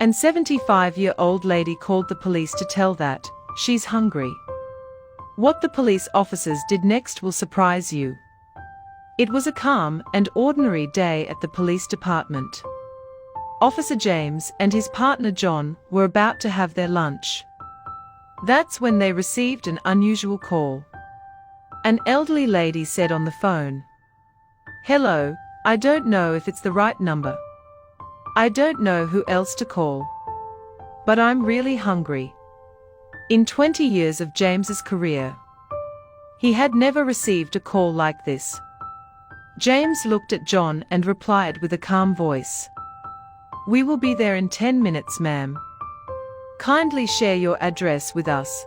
An 75-year-old lady called the police to tell that she's hungry. What the police officers did next will surprise you. It was a calm and ordinary day at the police department. Officer James and his partner John were about to have their lunch. That's when they received an unusual call. An elderly lady said on the phone, "Hello, I don't know if it's the right number. I don't know who else to call. But I'm really hungry." In 20 years of James's career, he had never received a call like this. James looked at John and replied with a calm voice, "We will be there in 10 minutes, ma'am. Kindly share your address with us."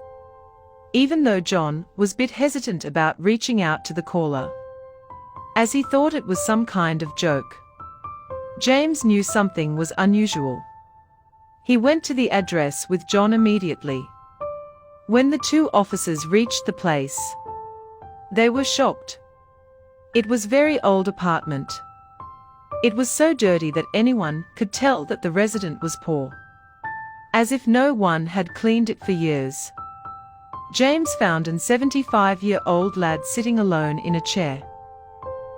Even though John was a bit hesitant about reaching out to the caller, as he thought it was some kind of joke, James knew something was unusual. He went to the address with John immediately. When the two officers reached the place, they were shocked. It was a very old apartment. It was so dirty that anyone could tell that the resident was poor, as if no one had cleaned it for years. James found an 75-year-old lad sitting alone in a chair.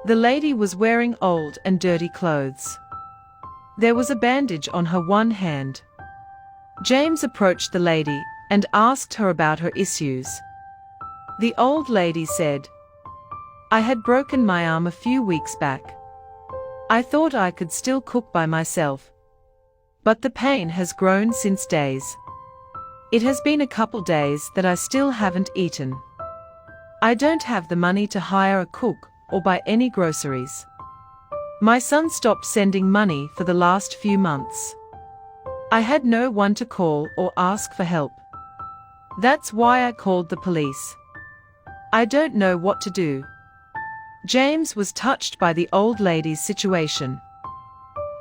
The lady was wearing old and dirty clothes. There was a bandage on her one hand. James approached the lady and asked her about her issues. The old lady said, "I had broken my arm a few weeks back. I thought I could still cook by myself. But the pain has grown since days. It has been a couple days that I still haven't eaten. I don't have the money to hire a cook or buy any groceries. My son stopped sending money for the last few months. I had no one to call or ask for help. That's why I called the police. I don't know what to do." James was touched by the old lady's situation.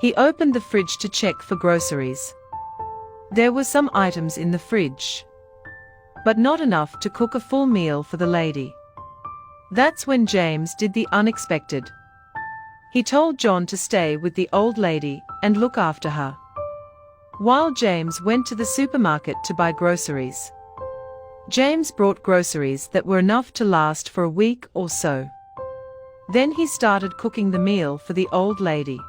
He opened the fridge to check for groceries. There were some items in the fridge, but not enough to cook a full meal for the lady. That's when James did the unexpected. He told John to stay with the old lady and look after her, while James went to the supermarket to buy groceries. James brought groceries that were enough to last for a week or so. Then he started cooking the meal for the old lady.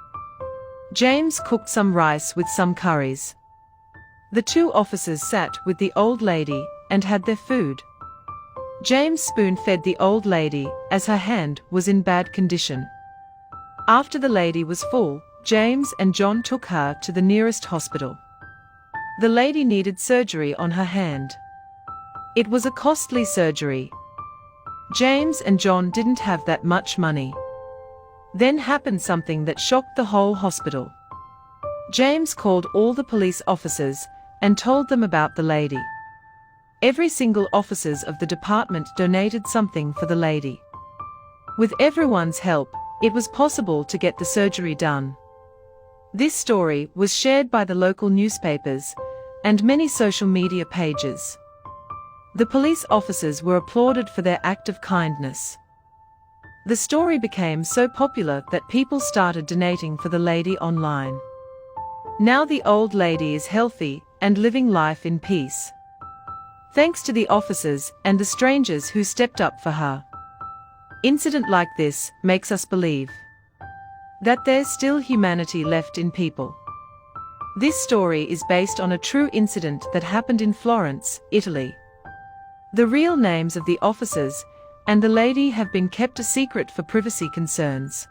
James cooked some rice with some curries. The two officers sat with the old lady and had their food. James spoon-fed the old lady as her hand was in bad condition. After the lady was full, James and John took her to the nearest hospital. The lady needed surgery on her hand. It was a costly surgery. James and John didn't have that much money. Then happened something that shocked the whole hospital. James called all the police officers and told them about the lady. Every single officers of the department donated something for the lady. With everyone's help, it was possible to get the surgery done. This story was shared by the local newspapers and many social media pages. The police officers were applauded for their act of kindness. The story became so popular that people started donating for the lady online. Now the old lady is healthy and living life in peace, thanks to the officers and the strangers who stepped up for her. Incident like this makes us believe that there's still humanity left in people. This story is based on a true incident that happened in Florence, Italy. The real names of the officers and the lady have been kept a secret for privacy concerns.